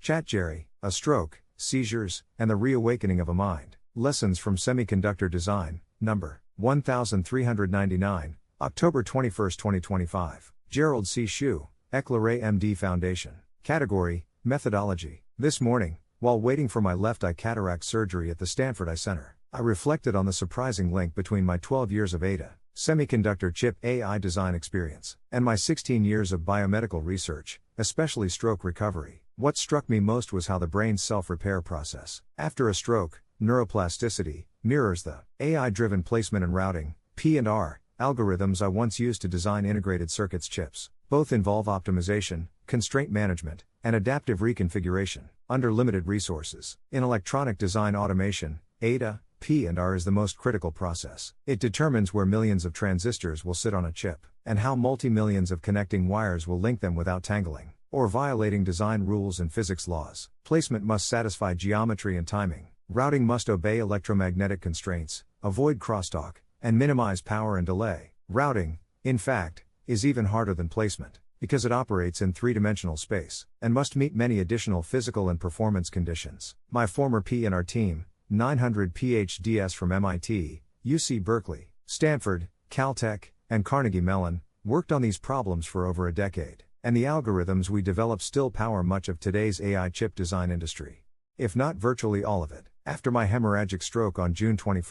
ChatGerry, A Stroke, Seizures, and the Reawakening of a Mind. Lessons from Semiconductor Design, number 1399, October 21, 2025. Gerald C. EclaireMD Foundation. Category, Methodology. This morning, while waiting for my left eye cataract surgery at the Stanford Eye Center, I reflected on the surprising link between my 12 years of ADA, semiconductor chip AI design experience, and my 16 years of biomedical research, especially stroke recovery. What struck me most was how the brain's self-repair process, after a stroke, neuroplasticity, mirrors the AI-driven placement and routing, P&R, algorithms I once used to design integrated circuits chips. Both involve optimization, constraint management, and adaptive reconfiguration, under limited resources. In electronic design automation, ADA, P&R is the most critical process. It determines where millions of transistors will sit on a chip, and how multi-millions of connecting wires will link them without tangling, or violating design rules and physics laws. Placement must satisfy geometry and timing. Routing must obey electromagnetic constraints, avoid crosstalk, and minimize power and delay. Routing, in fact, is even harder than placement, because it operates in three-dimensional space, and must meet many additional physical and performance conditions. My former P&R team, 900 PhDs from MIT, UC Berkeley, Stanford, Caltech, and Carnegie Mellon, worked on these problems for over a decade, and the algorithms we develop still power much of today's AI chip design industry, if not virtually all of it. After my hemorrhagic stroke on June 21,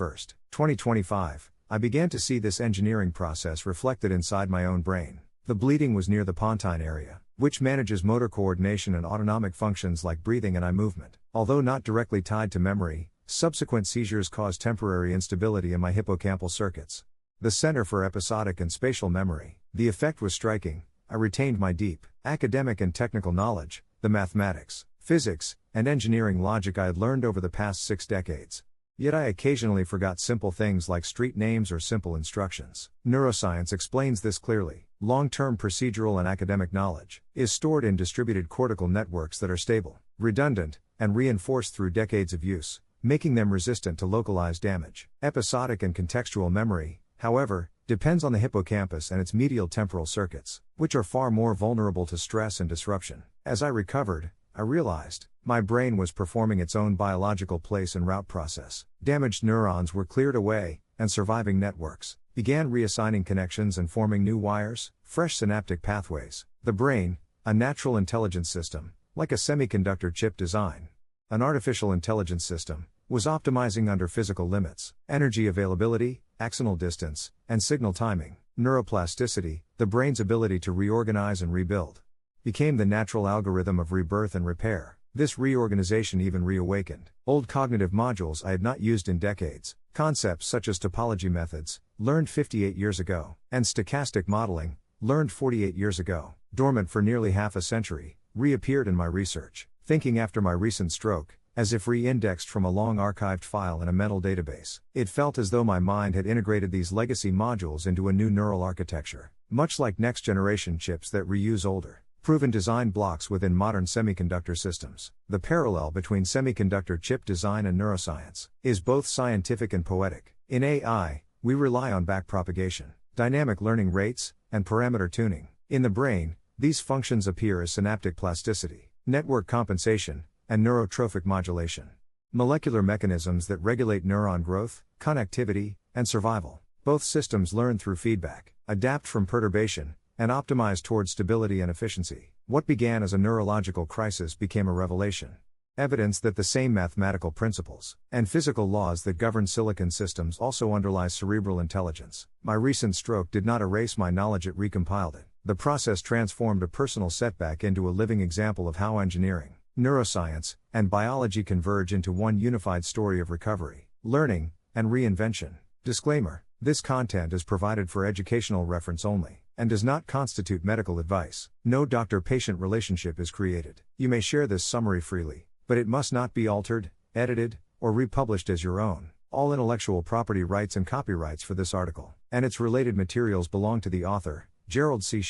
2025, I began to see this engineering process reflected inside my own brain. The bleeding was near the pontine area, which manages motor coordination and autonomic functions like breathing and eye movement. Although not directly tied to memory, subsequent seizures caused temporary instability in my hippocampal circuits, the center for episodic and spatial memory. The effect was striking. I retained my deep, academic and technical knowledge, the mathematics, physics, and engineering logic I had learned over the past 6 decades. Yet I occasionally forgot simple things like street names or simple instructions. Neuroscience explains this clearly. Long-term procedural and academic knowledge is stored in distributed cortical networks that are stable, redundant, and reinforced through decades of use, making them resistant to localized damage. Episodic and contextual memory, however, depends on the hippocampus and its medial temporal circuits, which are far more vulnerable to stress and disruption. As I recovered, I realized my brain was performing its own biological place and route process. Damaged neurons were cleared away, and surviving networks began reassigning connections and forming new wires, fresh synaptic pathways. The brain, a natural intelligence system, like a semiconductor chip design, an artificial intelligence system, was optimizing under physical limits: energy availability, axonal distance, and signal timing. Neuroplasticity, the brain's ability to reorganize and rebuild, became the natural algorithm of rebirth and repair. This reorganization even reawakened old cognitive modules I had not used in decades. Concepts such as topology methods, learned 58 years ago, and stochastic modeling, learned 48 years ago, dormant for nearly half a century, reappeared in my research. Thinking after my recent stroke, as if re-indexed from a long archived file in a mental database, it felt as though my mind had integrated these legacy modules into a new neural architecture, much like next-generation chips that reuse older, proven design blocks within modern semiconductor systems. The parallel between semiconductor chip design and neuroscience is both scientific and poetic. In AI, we rely on backpropagation, dynamic learning rates, and parameter tuning. In the brain, these functions appear as synaptic plasticity, network compensation, and neurotrophic modulation, molecular mechanisms that regulate neuron growth, connectivity, and survival. Both systems learn through feedback, adapt from perturbation, and optimize towards stability and efficiency. What began as a neurological crisis became a revelation. Evidence that the same mathematical principles and physical laws that govern silicon systems also underlie cerebral intelligence. My recent stroke did not erase my knowledge, it recompiled it. The process transformed a personal setback into a living example of how engineering, neuroscience, and biology converge into one unified story of recovery, learning, and reinvention. Disclaimer: this content is provided for educational reference only, and does not constitute medical advice. No doctor-patient relationship is created. You may share this summary freely, but it must not be altered, edited, or republished as your own. All intellectual property rights and copyrights for this article and its related materials belong to the author, Gerald C.